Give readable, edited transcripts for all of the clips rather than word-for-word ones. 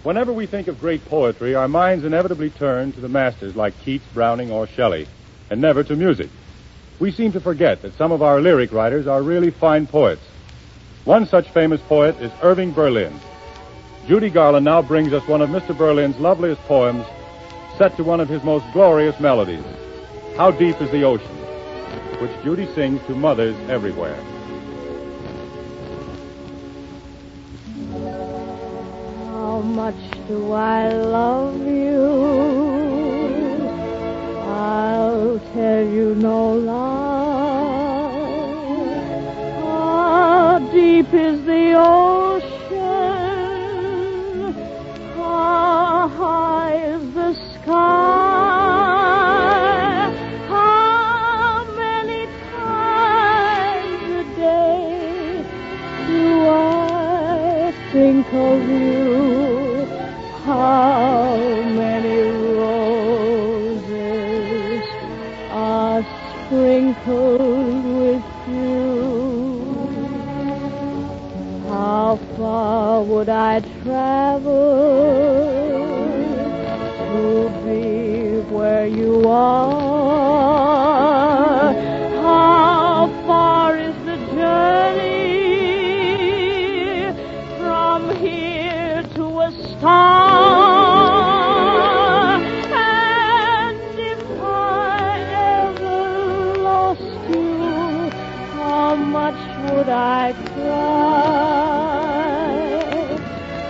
Whenever we think of great poetry, our minds inevitably turn to the masters like Keats, Browning, or Shelley, and never to music. We seem to forget that some of our lyric writers are really fine poets. One such famous poet is Irving Berlin. Judy Garland now brings us one of Mr. Berlin's loveliest poems, set to one of his most glorious melodies, How Deep is the Ocean, which Judy sings to mothers everywhere. How much do I love you? I'll tell you no lie. How deep is the ocean? How high is the sky? How many times a day do I think of you? How many roses are sprinkled with you? How far would I travel to be where you are? How far is the journey from here to a star? And if I ever lost you, how much would I cry?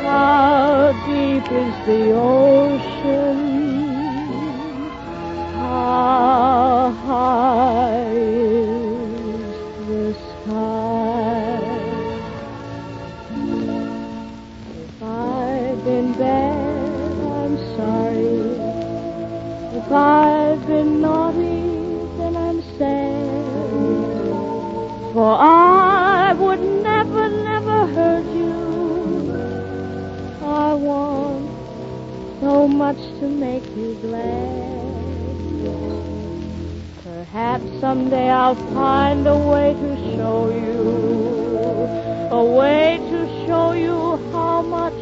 How deep is the ocean? How high is the sky? If I've been bad, I'm sorry. If I've been naughty, then I'm sad. For I would never, never hurt you. I want so much to make you glad. Perhaps someday I'll find a way to show you, a way to show you how much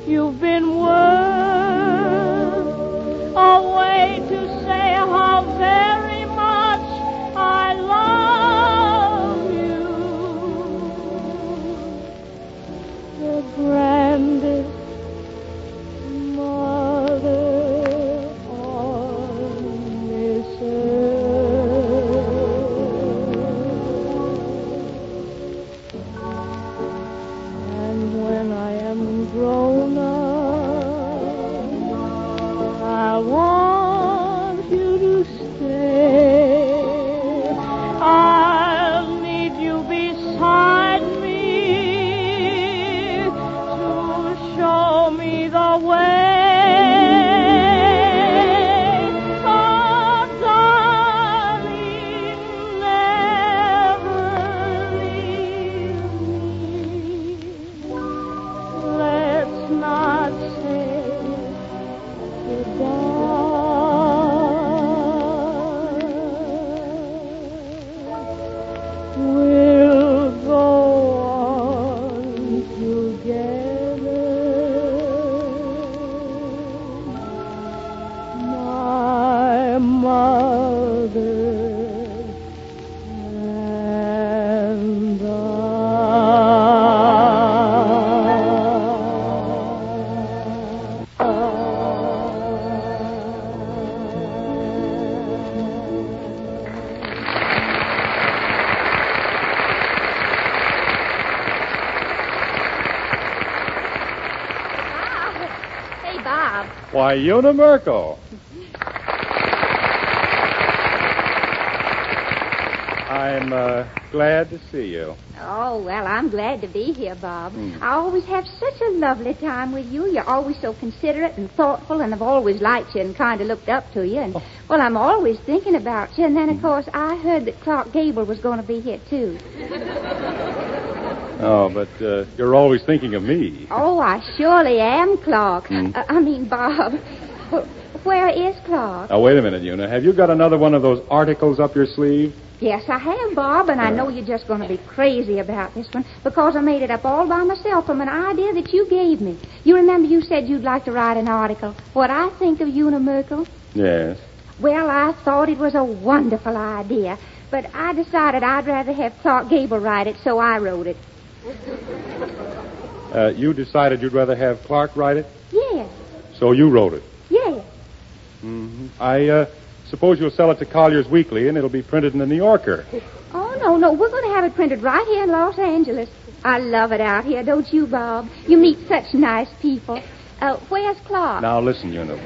you've been worth, a way to say how very much I love you. The grandest mother on this earth. And when I am grown up, I want you to stay. I'll need you beside me to show me the way. Oh, darling, never leave me. Let's not say goodbye. We'll go on together. My mother and Hey, Bob. Why, Una Merkel. I'm glad to see you. Oh, well, I'm glad to be here, Bob. I always have such a lovely time with you. You're always so considerate and thoughtful, and I've always liked you and kind of looked up to you. And, well, I'm always thinking about you. And then, of course, I heard that Clark Gable was going to be here, too. Oh, but you're always thinking of me. Oh, I surely am, Clark. Bob. Where is Clark? Now, wait a minute, Una. Have you got another one of those articles up your sleeve? Yes, I have, Bob, and I know you're just going to be crazy about this one because I made it up all by myself from an idea that you gave me. You remember you said you'd like to write an article, What I Think of Una Merkel? Yes. Well, I thought it was a wonderful idea, but I decided I'd rather have Clark Gable write it, so I wrote it. You decided you'd rather have Clark write it? Yes. So you wrote it? Yes. Mm-hmm. I suppose you'll sell it to Collier's Weekly, and it'll be printed in the New Yorker. Oh, no. We're going to have it printed right here in Los Angeles. I love it out here, don't you, Bob? You meet such nice people. Where's Clark? Now, listen, Una.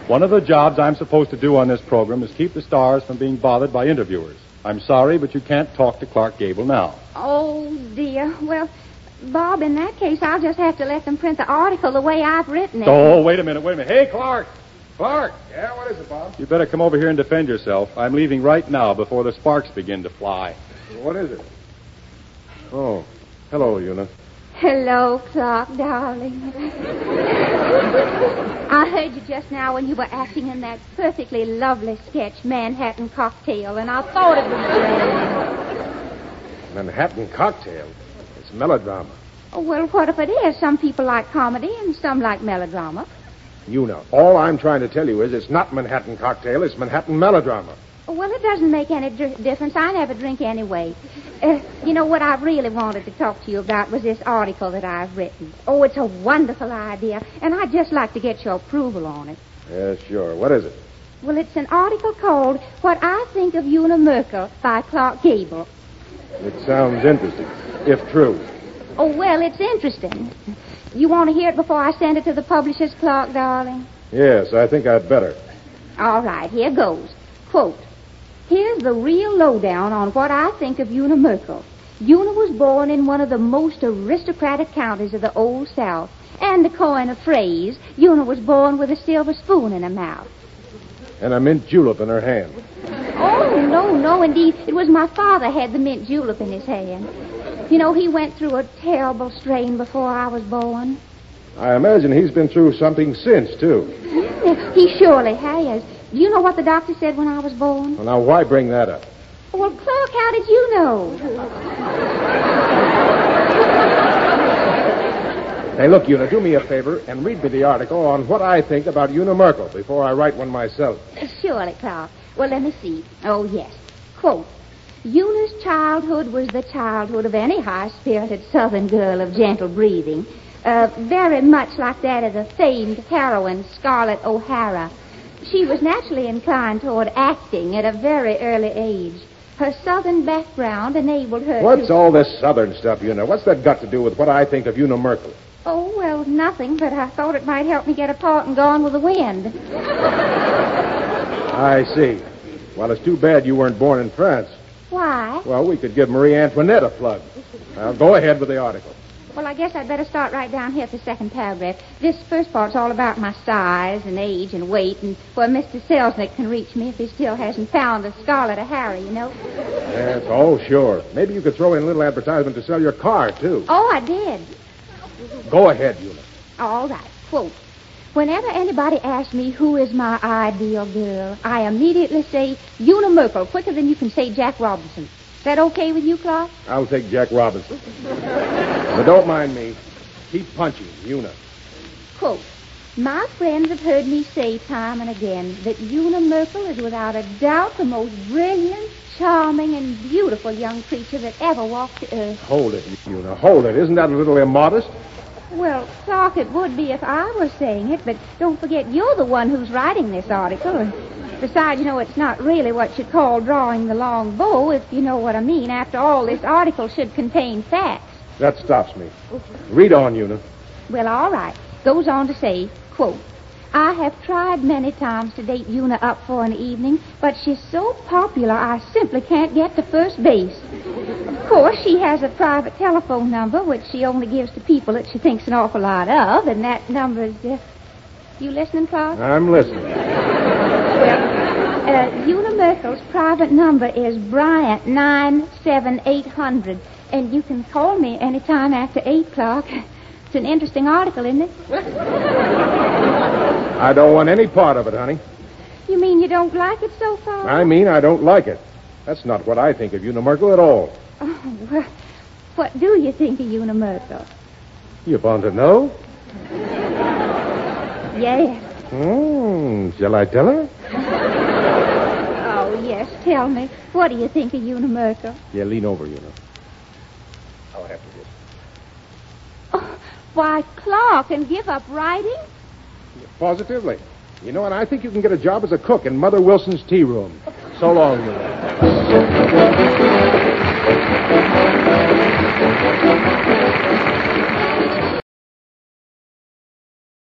One of the jobs I'm supposed to do on this program is keep the stars from being bothered by interviewers. I'm sorry, but you can't talk to Clark Gable now. Oh, dear. Well, Bob, in that case, I'll just have to let them print the article the way I've written it. Oh, wait a minute. Hey, Clark! Clark! Yeah, what is it, Bob? You better come over here and defend yourself. I'm leaving right now before the sparks begin to fly. What is it? Oh, hello, Una. Hello, Clark, darling. I heard you just now when you were acting in that perfectly lovely sketch, Manhattan Cocktail, and I thought it was great. Manhattan Cocktail? It's melodrama. Oh, well, what if it is? Some people like comedy and some like melodrama. Una, all I'm trying to tell you is it's not Manhattan Cocktail, it's Manhattan melodrama. Oh, well, it doesn't make any difference. I never drink anyway. You know, what I really wanted to talk to you about was this article that I've written. Oh, it's a wonderful idea, and I'd just like to get your approval on it. Yeah, sure. What is it? Well, it's an article called What I Think of Una Merkel by Clark Gable. It sounds interesting, if true. Oh, well, it's interesting. You want to hear it before I send it to the publishers, Clark, darling? Yes, I think I'd better. All right, here goes. Quote, here's the real lowdown on what I think of Una Merkel. Una was born in one of the most aristocratic counties of the Old South. And to coin a phrase, Una was born with a silver spoon in her mouth. And a mint julep in her hand. Oh, no, indeed. It was my father had the mint julep in his hand. You know, he went through a terrible strain before I was born. I imagine he's been through something since, too. He surely has. Do you know what the doctor said when I was born? Well, now, why bring that up? Well, Clark, how did you know? Hey, look, Una, do me a favor and read me the article on what I think about Una Merkel before I write one myself. Surely, Clark. Well, let me see. Oh, yes. Quote, Una's childhood was the childhood of any high-spirited Southern girl of gentle breathing, very much like that of the famed heroine Scarlett O'Hara. She was naturally inclined toward acting at a very early age. Her Southern background enabled her What's all this Southern stuff, Una? What's that got to do with what I think of Una Merkel? Oh, well, nothing, but I thought it might help me get a part in Gone with the Wind. I see. Well, it's too bad you weren't born in France. Why? Well, we could give Marie Antoinette a plug. Now, go ahead with the article. Well, I guess I'd better start right down here at the second paragraph. This first part's all about my size and age and weight and where Mr. Selznick can reach me if he still hasn't found the Scarlet O'Hara, you know. Yes, oh, sure. Maybe you could throw in a little advertisement to sell your car, too. Oh, I did. Go ahead, Una. All right. Quote, whenever anybody asks me who is my ideal girl, I immediately say Una Merkel, quicker than you can say Jack Robinson. Is that okay with you, Clark? I'll take Jack Robinson. But don't mind me. Keep punching, Una. Quote, my friends have heard me say time and again that Una Merkel is without a doubt the most brilliant, charming, and beautiful young creature that ever walked the earth. Hold it, Una, hold it. Isn't that a little immodest? Well, Clark, it would be if I were saying it, but don't forget you're the one who's writing this article. And besides, you know, it's not really what you call drawing the long bow, if you know what I mean. After all, this article should contain facts. That stops me. Read on, Una. Well, all right. Goes on to say, quote, I have tried many times to date Una up for an evening, but she's so popular I simply can't get to first base. Of course, she has a private telephone number, which she only gives to people that she thinks an awful lot of, and that number is... You listening, Clark? I'm listening. Well, Una Merkel's private number is Bryant 97800, and you can call me any time after 8 o'clock. It's an interesting article, isn't it? I don't want any part of it, honey. You mean you don't like it so far? I mean I don't like it. That's not what I think of Una Merkel at all. Oh, well, what do you think of Una Merkel? You want to know? Yes. Shall I tell her? Oh, yes, tell me. What do you think of Una Merkel? Yeah, lean over, Una. I'll have to just... Oh, why, Clark, and give up writing? Positively. You know, and I think you can get a job as a cook in Mother Wilson's tea room. So long, Una.